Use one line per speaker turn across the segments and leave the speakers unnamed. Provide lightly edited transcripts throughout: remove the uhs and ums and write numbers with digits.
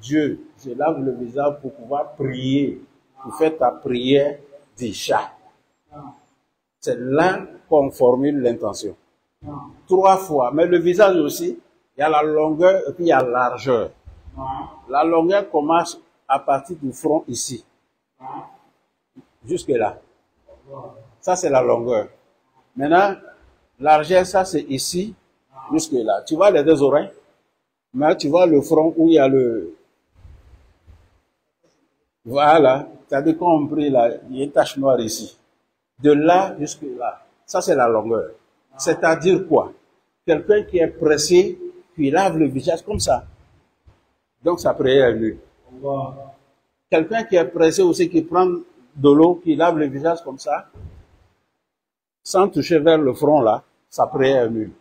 Dieu, je lave le visage pour pouvoir prier, pour faire ta prière d'Isha. C'est là qu'on formule l'intention. 3 fois. Mais le visage aussi, il y a la longueur et puis il y a la largeur. La longueur commence à partir du front ici. Jusque là. Ça, c'est la longueur. Maintenant, largeur, ça, c'est ici, jusque là. Tu vois les 2 oreilles? Mais tu vois le front où il y a le... Voilà. C'est-à-dire qu'on on prie là, il y a une tache noire ici. De là jusque là. Ça, c'est la longueur. C'est-à-dire quoi? Quelqu'un qui est pressé, qui lave le visage comme ça. Donc, sa prière est nulle. Quelqu'un qui est pressé aussi, qui prend de l'eau, qui lave le visage comme ça, sans toucher vers le front là, sa prière est nulle.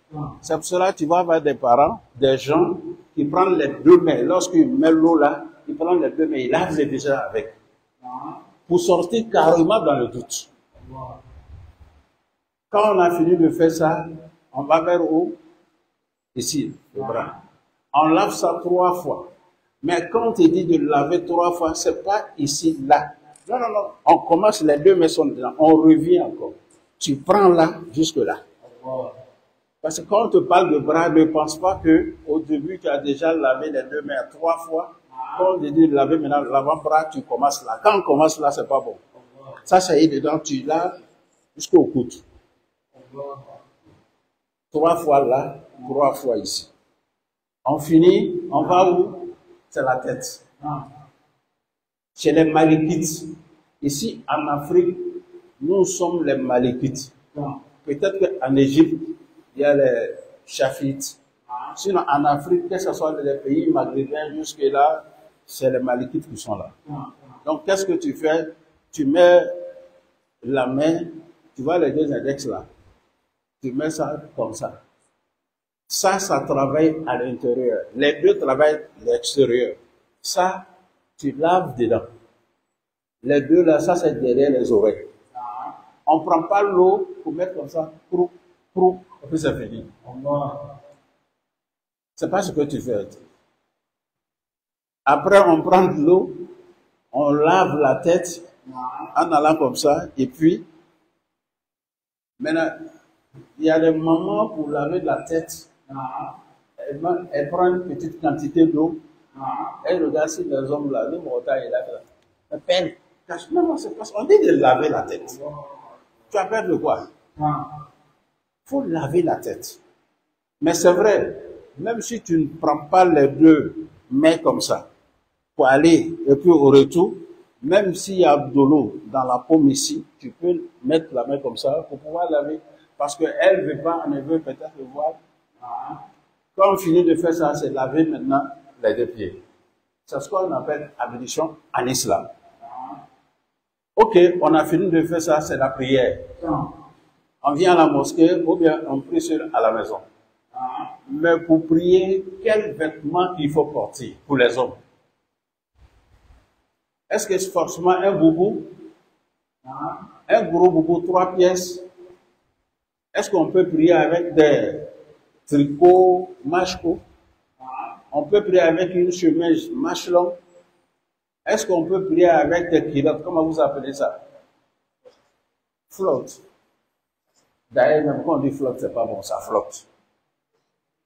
C'est pour cela que tu vas avoir des parents, des gens qui prennent les 2 mains. Lorsqu'ils mettent l'eau là, ils prennent les 2 mains, ils lavent le visage avec. Pour sortir carrément dans le doute. Quand on a fini de faire ça, on va vers où? Ici, le bras. On lave ça 3 fois. Mais quand on te dit de laver 3 fois, c'est pas ici, là. Non, non, non. On commence, les 2 mains sont dedans. On revient encore. Tu prends là, jusque là. Parce que quand on te parle de bras, ne pense pas que au début, tu as déjà lavé les 2 mains 3 fois. Quand on te dit de laver maintenant l'avant-bras, tu commences là. Quand on commence là, c'est pas bon. Ça, ça y est dedans, tu laves jusqu'au coude. 3 fois là, 3 fois ici. On finit, on va où? C'est la tête. Chez les Malikites. Ici, en Afrique, nous sommes les Malikites. Peut-être qu'en Égypte, il y a les Chafites. Sinon, en Afrique, que ce soit les pays maghrébins, jusque-là, c'est les Malikites qui sont là. Donc, qu'est-ce que tu fais? Tu mets la main, tu vois les 2 index là. Tu mets ça comme ça. Ça travaille à l'intérieur. Les 2 travaillent à l'extérieur. Ça, tu laves dedans. Les 2 là, ça c'est derrière les oreilles. On ne prend pas l'eau pour mettre comme ça, et puis c'est fini. C'est pas ce que tu fais. Après, on prend de l'eau, on lave la tête en allant comme ça, et puis, maintenant, il y a des moments pour laver la tête. Elle prend une petite quantité d'eau. Elle regarde si les hommes là, le mortal est là. Elle peine. Non, c'est parce qu'on dit de laver la tête. Tu as peur de quoi? Il faut laver la tête. Mais c'est vrai, même si tu ne prends pas les 2 mains comme ça, pour aller, et puis au retour, même s'il y a de l'eau dans la paume ici, tu peux mettre la main comme ça pour pouvoir laver. Parce qu'elle ne veut pas, on veut peut-être le voir. Quand on finit de faire ça, c'est laver maintenant les 2 pieds. C'est ce qu'on appelle ablution en islam. Ok, on a fini de faire ça, c'est la prière. On vient à la mosquée ou bien on prie à la maison. Mais pour prier, quel vêtement il faut porter pour les hommes? Est-ce que c'est forcément un boubou? Un gros boubou, 3 pièces? Est-ce qu'on peut prier avec des tricots, manches courtes? On peut prier avec une chemise manche longue? Est-ce qu'on peut prier avec des culottes? Comment vous appelez ça? Flotte. D'ailleurs, même quand on dit flotte, c'est pas bon, ça flotte.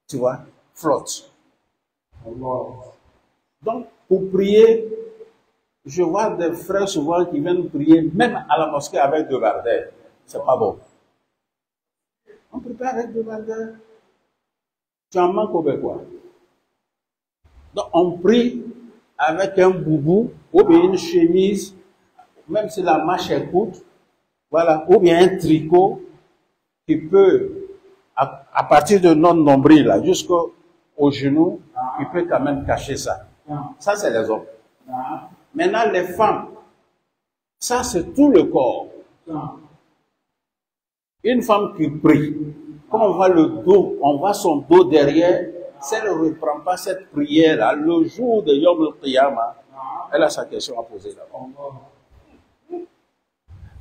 Tu vois? Flotte. Donc, pour prier, je vois des frères souvent qui viennent prier, même à la mosquée avec 2 bardères. C'est pas bon. On prie pas avec 2 bardères. Tu en manques au quoi? Donc, on prie avec un boubou, ou bien une chemise, même si la manche est courte, voilà, ou bien un tricot qui peut, à partir de notre nombril, là, jusqu'au genou, il peut quand même cacher ça. Ça, c'est les hommes. Maintenant, les femmes, ça, c'est tout le corps. Une femme qui prie, quand on voit le dos, on voit son dos derrière, si elle ne reprend pas cette prière-là, le jour de Yom al-Qiyamah, elle a sa question à poser là-bas.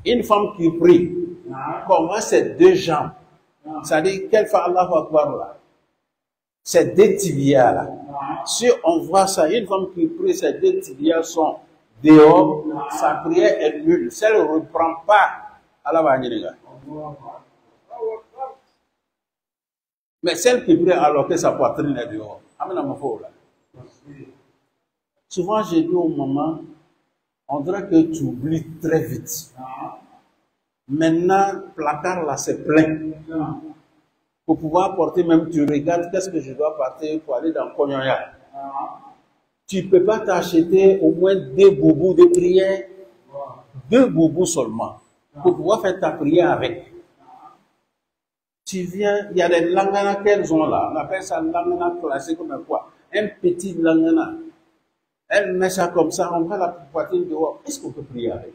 Une femme qui prie, quand on voit ses 2 jambes, ça dit qu'elle fait Allahu Akbar là. ces deux tibias là. Si on voit ça, une femme qui prie, ces deux tibias sont dehors, sa prière est nulle. Si elle ne reprend pas, Allah va venir. Mais celle qui prie alors que sa poitrine est dehors. Souvent, j'ai dit au maman, on dirait que tu oublies très vite. Maintenant, le placard là, c'est plein. Pour pouvoir porter, même tu regardes, qu'est-ce que je dois porter pour aller dans Konyoya. Tu ne peux pas t'acheter au moins 2 boubous de prière, 2 boubous seulement, pour pouvoir faire ta prière avec. Tu viens, il y a des langana qu'elles ont là, on appelle ça langana classique comme quoi, un petit langana. Elle met ça comme ça, on va la poitrine dehors. Est-ce qu'on peut prier avec?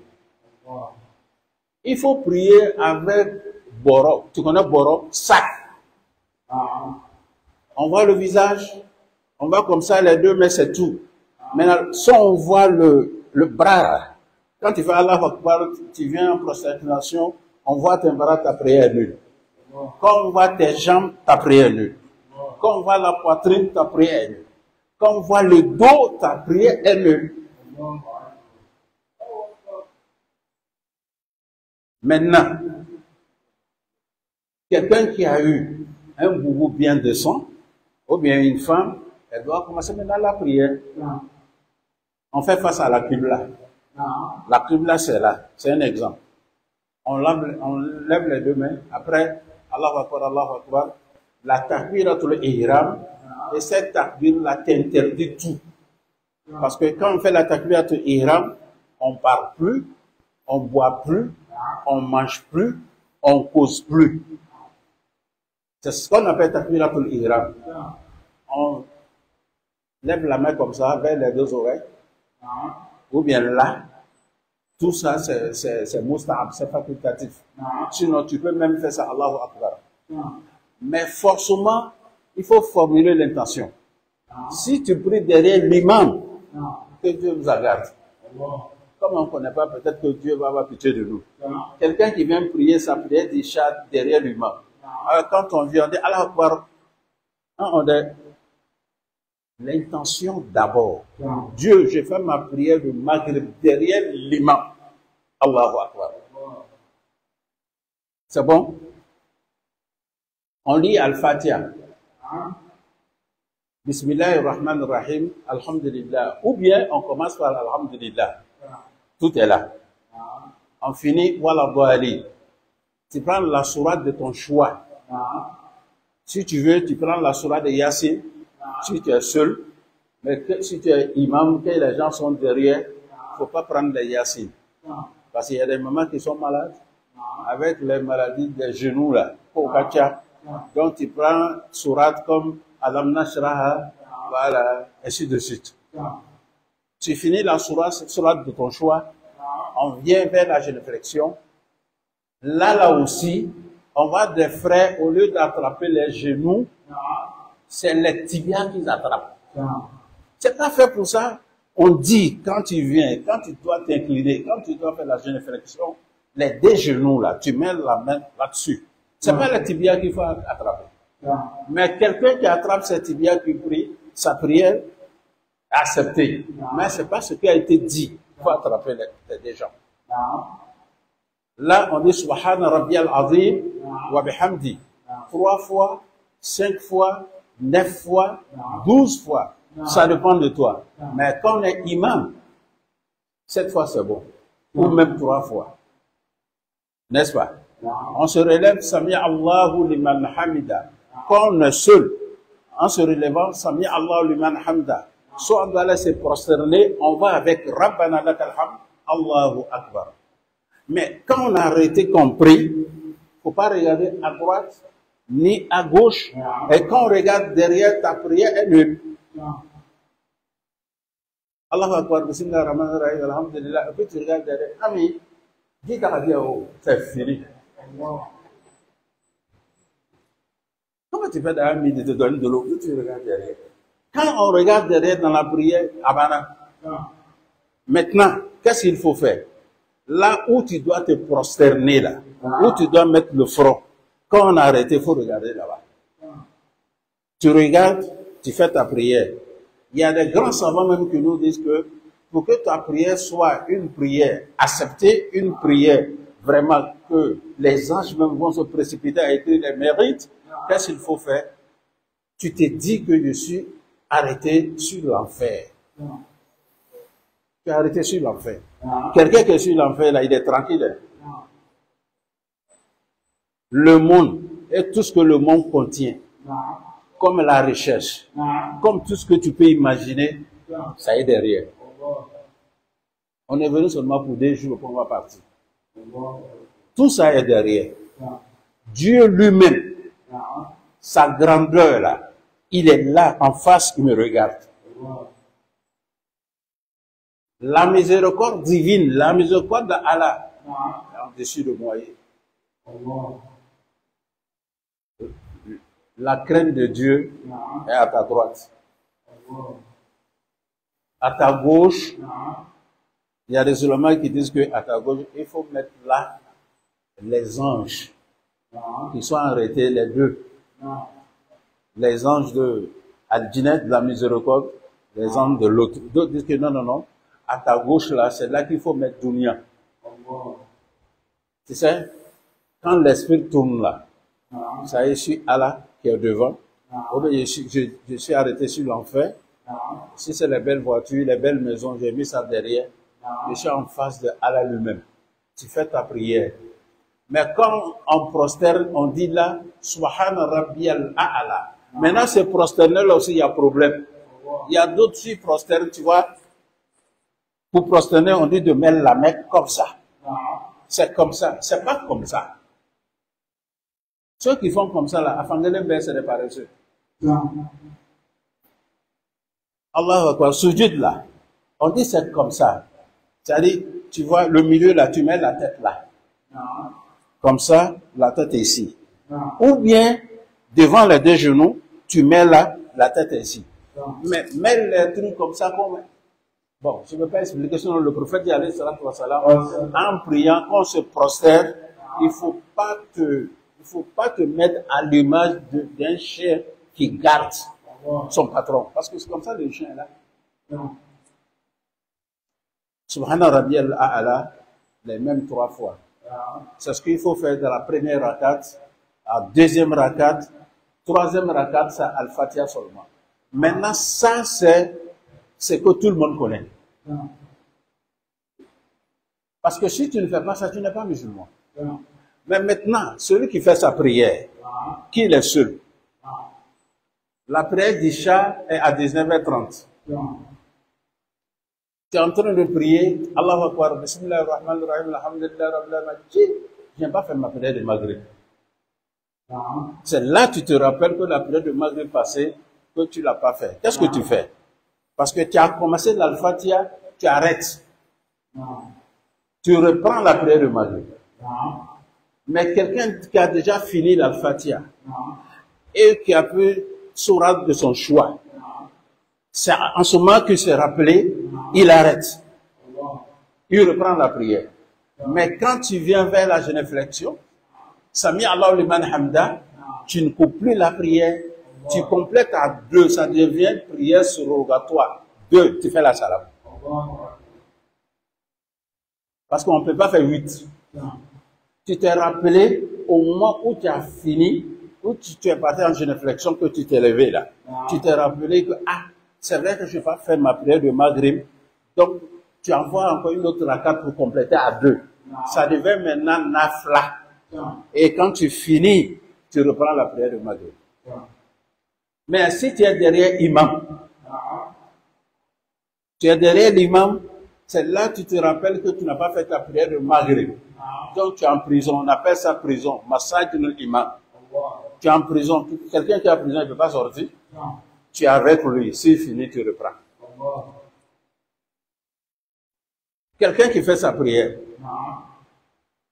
Il faut prier avec boro. Tu connais boro? Sac. On voit le visage, on voit comme ça les 2 mains, c'est tout. Maintenant, si on voit le bras, quand tu fais Allah Akbar, tu viens en prosternation, on voit tes bras, ta prière est nulle. Quand on voit tes jambes, ta prière est nulle. Quand on voit la poitrine, ta prière est nulle. Quand on voit le dos, ta prière est nulle. Maintenant, quelqu'un qui a eu un boubou bien décent, ou bien une femme, elle doit commencer maintenant la prière. On fait face à la Qibla. La Qibla, c'est là. C'est un exemple. On lève les 2 mains. Après, Allahu Akbar, Allahu Akbar. La takbiratul ihram. Et cette takbir-là t'interdit tout. Parce que quand on fait la takbiratul ihram, on ne parle plus, on ne boit plus, on ne mange plus, on ne cause plus. C'est ce qu'on appelle takbiratul ihram. On lève la main comme ça, vers les 2 oreilles. Ou bien là. Tout ça, c'est mustahab, c'est facultatif. Sinon, tu peux même faire ça, Allahu Akbar. Mais forcément, il faut formuler l'intention. Si tu pries derrière l'imam, que Dieu nous garde. Comme on ne connaît pas, peut-être que Dieu va avoir pitié de nous. Quelqu'un qui vient prier sa prière d'Isha derrière l'imam. Alors quand on vient, on dit Allahu Akbar. On dit l'intention d'abord. Dieu, je fais ma prière de Maghrib derrière l'imam. Allahu Akbar. C'est bon? On lit Al-Fatiha. Bismillahirrahmanirrahim. Alhamdulillah. Ou bien on commence par Alhamdulillah. Tout est là. On finit Wala Dali. Tu prends la sourate de ton choix. Si tu veux, tu prends la sourate de Yassine. Si tu es seul, mais si tu es imam, que les gens sont derrière, il ne faut pas prendre les Yassine. Parce qu'il y a des mamans qui sont malades, avec les maladies des genoux là, donc tu prends sourate comme Alam Nashraha, voilà, ainsi de suite. Tu finis la sourate de ton choix, on vient vers la génuflexion. Là aussi, on va des frères, au lieu d'attraper les genoux, c'est les tibias qu'ils attrapent. C'est pas fait pour ça. On dit, quand tu viens, quand tu dois t'incliner, quand tu dois faire la génuflexion, les 2 genoux là, tu mets la main là-dessus. C'est pas les tibias qu'il faut attraper. Mais quelqu'un qui attrape ses tibias qui prie, sa prière est acceptée. Mais c'est pas ce qui a été dit. Il faut attraper les gens. Là, on dit Subhana Rabbiyal Azim wa bihamdi. 3 fois, 5 fois, 9 fois, 12 fois. Ça dépend de toi. Mais quand on est imam, 7 fois c'est bon. Ou même 3 fois. N'est-ce pas? On se relève, Sami Allahu liman hamida. Quand on est seul, en se relevant, Sami Allahu liman hamida. Soit on doit laisser prosterner, on va avec Rabbana lakal hamd, Allahu Akbar. Mais quand on a arrêté qu'on prie, il ne faut pas regarder à droite ni à gauche. Et quand on regarde derrière, ta prière est nulle. Allahu Akbar, Bismillah Rahman Rahim, Alhamdulillah. Et puis tu regardes derrière, ami, dis ta radio, oh, c'est fini. Comment tu fais d'un midi de te donner de l'eau? Tu regardes derrière. Quand on regarde derrière dans la prière, Abana. Maintenant, qu'est-ce qu'il faut faire? Là où tu dois te prosterner, là, où tu dois mettre le front, quand on a arrêté, il faut regarder là-bas. Tu regardes, tu fais ta prière. Il y a des grands savants même qui nous disent que pour que ta prière soit une prière acceptée, une prière vraiment que les anges même vont se précipiter à écrire les mérites, qu'est-ce qu'il faut faire? Tu te dis que je suis arrêté sur l'enfer. Tu es arrêté sur l'enfer. Quelqu'un qui est sur l'enfer, là, il est tranquille. Le monde et tout ce que le monde contient, comme la recherche, comme tout ce que tu peux imaginer, ça est derrière. On est venu seulement pour 2 jours, on va partir. Tout ça est derrière. Dieu lui-même, sa grandeur là, il est là en face, il me regarde. La miséricorde divine, la miséricorde d'Allah, est au-dessus de moi. La crainte de Dieu est à ta droite. À ta gauche, il y a des ulémas qui disent qu'à ta gauche, il faut mettre là les anges qui sont arrêtés, les deux. Les anges de Al-Jinnah, de la miséricorde, les anges de l'autre. D'autres disent que non, non, non. À ta gauche, là, c'est là qu'il faut mettre Dunya. Tu sais, quand l'esprit tourne là, ça y est, je suis Allah qui est devant. Je suis arrêté sur l'enfer. Si c'est les belles voitures, les belles maisons, j'ai mis ça derrière. Je suis en face de Allah lui-même. Tu fais ta prière. Mais quand on prosterne, on dit là, Subhana Rabbiyal A'la. Maintenant, ce prosterner là aussi, il y a problème. Il y a d'autres qui prosternent, tu vois. Pour prosterner, on dit de mettre la main comme ça. C'est comme ça. C'est pas comme ça. Ceux qui font comme ça là, à Fangelenbe, c'est des paresseux. Allah Akbar, sujud là. On dit c'est comme ça. C'est-à-dire, tu vois, le milieu là, tu mets la tête là. Comme ça, la tête est ici. Ou bien, devant les 2 genoux, tu mets là, la tête est ici. Mais mets les trucs comme ça, comme... Bon, je ne veux pas expliquer, sinon le prophète dit, alayhi salatu wa salam, en priant, quand on se prosterne, il ne faut pas te mettre à l'image d'un chien qui garde son patron. Parce que c'est comme ça, les chiens là. Subhana Rabbiyal A'la, les mêmes 3 fois. C'est ce qu'il faut faire dans la première rakat, la deuxième rakat, troisième rakat, c'est Al-Fatiha seulement. Maintenant, ça, c'est ce que tout le monde connaît. Parce que si tu ne fais pas ça, tu n'es pas musulman. Mais maintenant, celui qui fait sa prière, qui est seul, la prière d'Isha est à 19h30. Tu es en train de prier, Allahu Akbar, Bismillah ar-Rahman ar-Rahim, Alhamdulillah, Rabbil Alamin. Je viens pas faire ma prière de Maghrib. C'est là que tu te rappelles que la prière de Maghrib passée, que tu ne l'as pas fait. Qu'est-ce que tu fais? Parce que tu as commencé l'Al-Fatiha, tu arrêtes. Tu reprends la prière de Maghrib. Mais quelqu'un qui a déjà fini l'Al-Fatiha et qui a pris sourate de son choix, c'est en ce moment qu'il s'est rappelé, il arrête. Il reprend la prière. Mais quand tu viens vers la généflexion, Sami Allahu liman hamda, tu ne coupes plus la prière, tu complètes à 2, ça devient prière surrogatoire. 2, tu fais la salam. Parce qu'on ne peut pas faire 8. Tu t'es rappelé au moment où tu as fini, où tu es parti en généflexion, que tu t'es levé là. Tu t'es rappelé que, c'est vrai que je vais pas faire ma prière de Maghrib. Donc, tu envoies encore une autre rakat pour compléter à 2. Ça devient maintenant nafla. Et quand tu finis, tu reprends la prière de Maghrib. Mais si tu es derrière l'imam, tu es derrière l'imam, c'est là que tu te rappelles que tu n'as pas fait ta prière de Maghrib. Donc tu es en prison, on appelle ça prison, massage de l'imam. Tu es en prison, quelqu'un qui est en prison, il ne peut pas sortir. Tu es avec lui, s'il finit, tu reprends. Quelqu'un qui fait sa prière,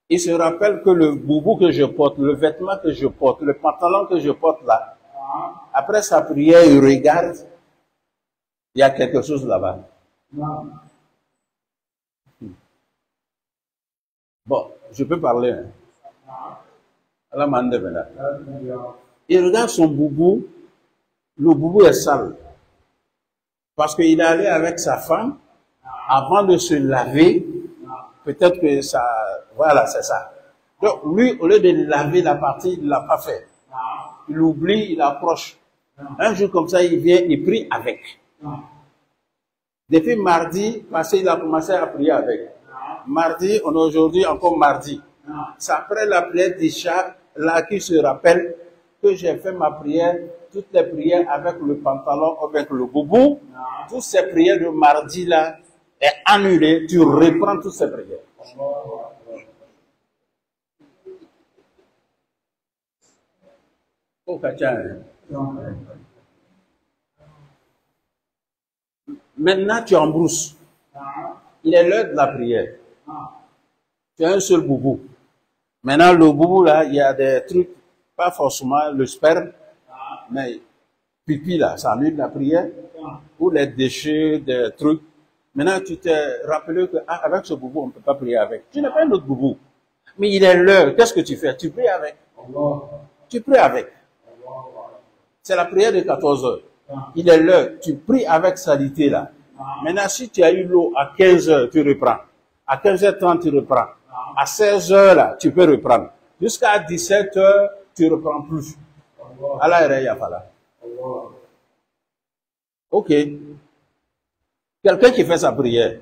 il se rappelle que le boubou que je porte, le vêtement que je porte, le pantalon que je porte là, après sa prière, il regarde, il y a quelque chose là-bas. Bon, je peux parler. Hein. Il regarde son boubou, le boubou est sale. Parce qu'il est allé avec sa femme, avant de se laver, peut-être que ça, voilà, c'est ça. Donc, lui, au lieu de laver la partie, il ne l'a pas fait. Il oublie, il approche. Un jour comme ça, il vient, il prie avec. Depuis mardi, parce qu'il a commencé à prier avec. Mardi, on est aujourd'hui encore mardi. C'est après la prière d'Isha, là, qui se rappelle que j'ai fait ma prière, toutes les prières avec le pantalon, avec le boubou. Toutes ces prières de mardi, là, est annulée. Tu reprends toutes ces prières. Oh, maintenant, tu embrousses. Il est l'heure de la prière. Tu as un seul boubou. Maintenant, le boubou, là, il y a des trucs, pas forcément le sperme, mais pipi, là, ça annule la prière, ou les déchets, des trucs. Maintenant, tu t'es rappelé que, ah, avec ce boubou, on ne peut pas prier avec. Tu n'as pas un autre boubou. Mais il est l'heure. Qu'est-ce que tu fais? Tu pries avec. Tu pries avec. C'est la prière de 14 heures. Il est l'heure. Tu pries avec salité, là. Maintenant, si tu as eu l'eau à 15 heures, tu reprends. À 15h30, tu reprends. À 16 heures, là, tu peux reprendre. Jusqu'à 17 heures, tu ne reprends plus. Allah. Ok. Quelqu'un qui fait sa prière,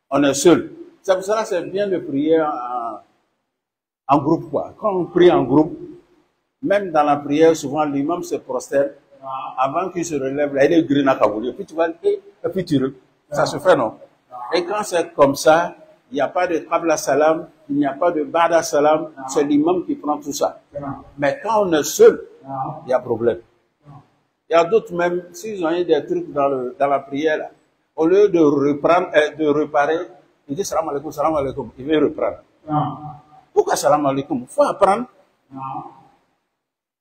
on est seul. C'est pour cela que c'est bien de prier en groupe, quoi. Quand on prie en groupe, même dans la prière, souvent l'imam se prosterne. Avant qu'il se relève, là, il est gris à Kabouli. Puis tu vas, et puis ça se fait, non? Et quand c'est comme ça, il n'y a pas de qabla salam, il n'y a pas de ba'da salam, c'est l'imam qui prend tout ça. Mais quand on est seul, il y a problème. Il y a d'autres même, s'ils ont eu des trucs dans la prière, là, au lieu de reprendre, de réparer, ils disent salam alaikum, il veut reprendre. Pourquoi salam alaikum? Il faut apprendre.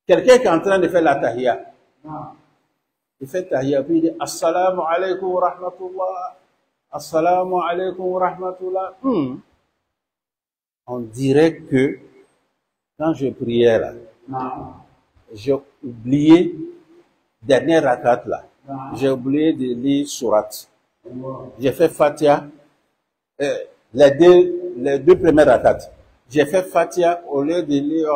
Quelqu'un qui est en train de faire la tahiyya, il fait tahiyya, puis il dit assalamu alaikum wa rahmatullah, assalamu alaikum wa rahmatullah. On dirait que quand je priais là, j'ai oublié, dernière rakat là, j'ai oublié de lire surat. J'ai fait Fatiha, les deux premières rakats. J'ai fait Fatiha au lieu de lire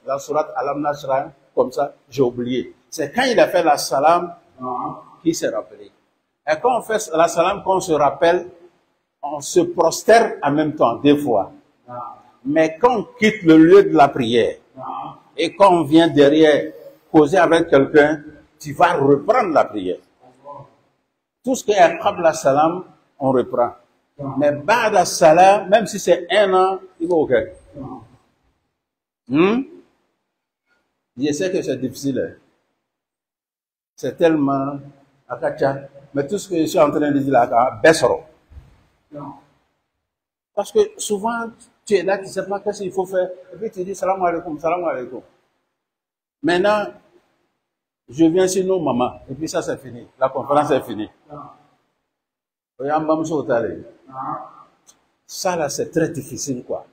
la surat Alam Nashrah, comme ça, j'ai oublié. C'est quand il a fait la salam qu'il s'est rappelé. Et quand on fait la salam, quand on se rappelle, on se prosterne en même temps, des fois. Mais quand on quitte le lieu de la prière, et quand on vient derrière causer avec quelqu'un, tu vas reprendre la prière. Tout ce qui est qabla salam, on reprend. Mais ba'da salam, même si c'est 1 an, il va ok. Je sais que c'est difficile. Hein. C'est tellement akacha. Mais tout ce que je suis en train de dire là, baissero. Parce que souvent, tu es là, tu ne sais pas qu'est-ce qu'il faut faire. Et puis tu dis salam alaikum, salam alaikum. Maintenant, je viens chez nos mamans. Et puis ça, c'est fini. La conférence est finie. Ça, là, c'est très difficile, quoi.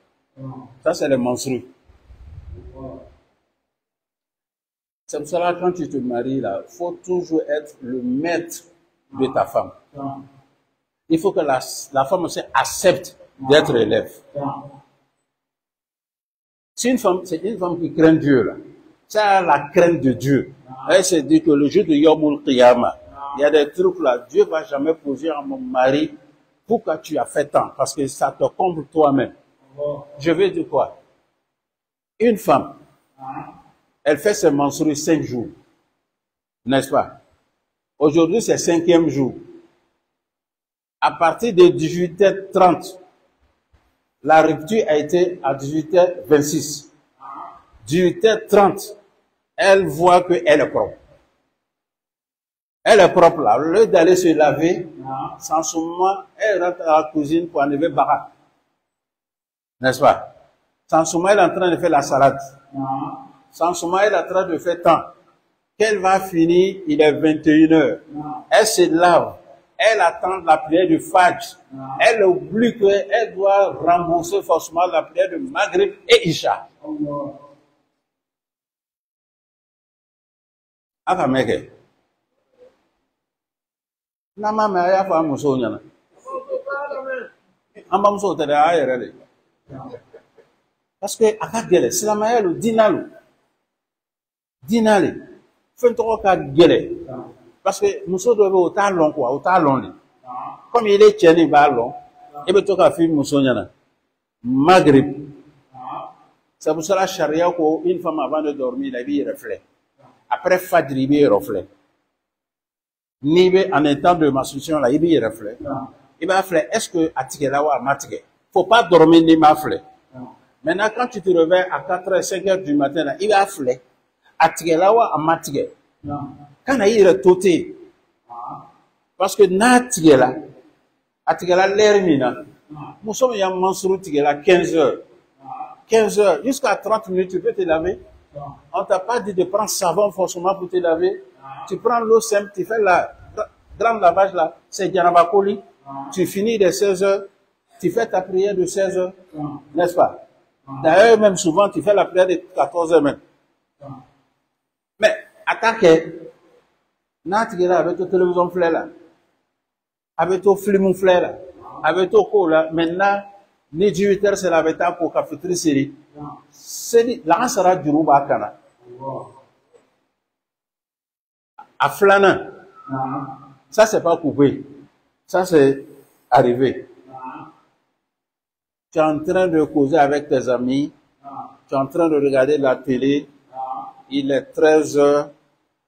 Ça, c'est les monstrueux. C'est pour cela, quand tu te maries, là, il faut toujours être le maître de ta femme. Il faut que la femme aussi accepte d'être élève. C'est une femme qui craint Dieu, là. Ça a la crainte de Dieu. Elle se dit que le jour de Yomul Qiyamah, il y a des trucs là, Dieu va jamais poser à mon mari, pourquoi tu as fait tant? Parce que ça te comble toi-même. Je veux dire quoi? Une femme, elle fait ses menstrues 5 jours. N'est-ce pas? Aujourd'hui, c'est 5e jour. À partir de 18h30, la rupture a été à 18h26. 18h30, elle voit qu'elle est propre. Elle est propre là. Au lieu d'aller se laver, sans ce moment, elle rentre à la cuisine pour enlever Barak. N'est-ce pas? Sans ce moment, elle est en train de faire la salade. Sans ce moment, elle est en train de faire temps. Qu'elle va finir, il est 21h. Elle se lave. Elle attend la prière du Fajr. Elle oublie qu'elle doit rembourser forcément la prière de Maghrib et Isha. aka meke na ma me ya fa muso nyana amba muso tere ayere le parce que aka gele silamaya lo dinalo fen to ka gele parce que muso do be o ta lon quoi o ta lon li comme il est tcheni ba lon e be to ka fi muso nyana maghrib c'est pour cela charia ko une femme avant de dormir la vie reflet après fajr il be reflet ni be en état de masturbation là il be reflet il va faire est-ce que atigela wa matige faut pas dormir ni mafle maintenant quand tu te réveilles à 4h 5h du matin là il va faire atigela wa matige kana ira toté parce que na atigela l'air mina nous sommes ya mansuru tigela 15h jusqu'à 30 minutes tu peux te laver on t'a pas dit de prendre savon forcément pour te laver tu prends l'eau simple tu fais la grand lavage là c'est janabakoli tu finis de 16h tu fais ta prière de 16h n'est-ce pas d'ailleurs même souvent tu fais la prière de 14h même mais attaquer Natigela avec ton télévision fleur là, avec ton film fleur là, avec ton co là, maintenant, ni 18h c'est la bêta pour cafétéria série. C'est là sera du rouba kana. À flana. Ça c'est pas coupé. Ça c'est arrivé. Tu es en train de causer avec tes amis, tu es en train de regarder la télé, il est 13h.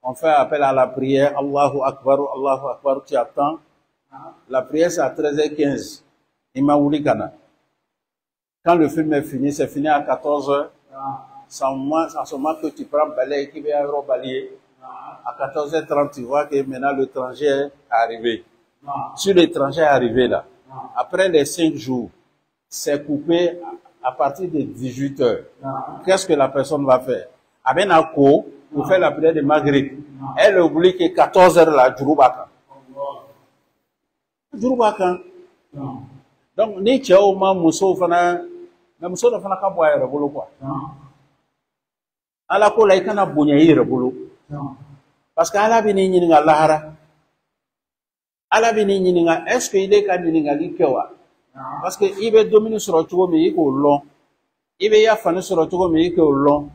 On fait appel à la prière, Allahu Akbar, tu attends. La prière, c'est à 13h15. Quand le film est fini, c'est fini à 14h. C'est en ce moment que tu prends balai qui vient rebalayer. À 14h30, tu vois que maintenant l'étranger est arrivé. Si l'étranger est arrivé là, après les 5 jours, c'est coupé à partir de 18h. Qu'est-ce que la personne va faire? Pour faire la prière de Maghrib. Elle oublie que 14h là, Djouroubakan. Donc, ni tu as au moins Mousso Fana, mais Mousso de Fana Kaboya Rebolo quoi. À la cour, là, il y a un bougnaï Rebolo. Parce qu'à la bini n'y a lahara. À la bini n'y a, est-ce qu'il est candidat à l'Ikewa? Parce qu'il veut dominer sur le tour, mais il est long. Il veut y avoir sur le tour, mais il est long.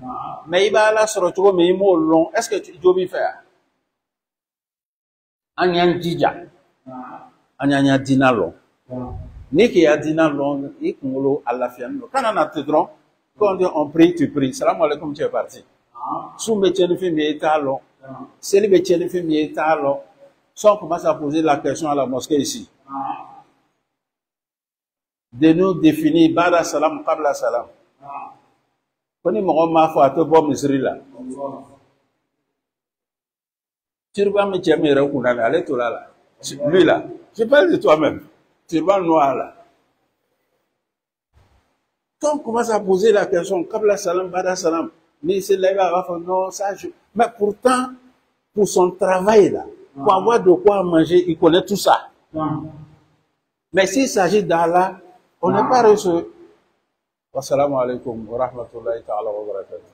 Mais il va là sur le tour, mais il est long. Est-ce que tu dois faire? Anyan dija. Anyan dinalo. Niki ya dinalo, il kumulo à la fiane. Quand on a te drôle, quand on prie, tu pries. Salam alaikum, tu es parti. Sous métier de film, il est talon. C'est le métier de film, il est talon. Sans commencer à poser la question à la mosquée ici. De nous définir, Bada salam, Qabla salam. Koni mo ma fa to bom Misri là. Turban me tient rekuna aller to là. Lui là, je parle de toi-même. Turban noir là. Quand on commence à poser la question Qabla salam, Bada salam, mais c'est là va faire non ça mais pourtant pour son travail là, pour avoir de quoi manger, il connaît tout ça. Mais s'il s'agit d'Allah, on n'est pas reçu. Wassalamu alaikum wa rahmatullahi ta'ala wa barakatuh.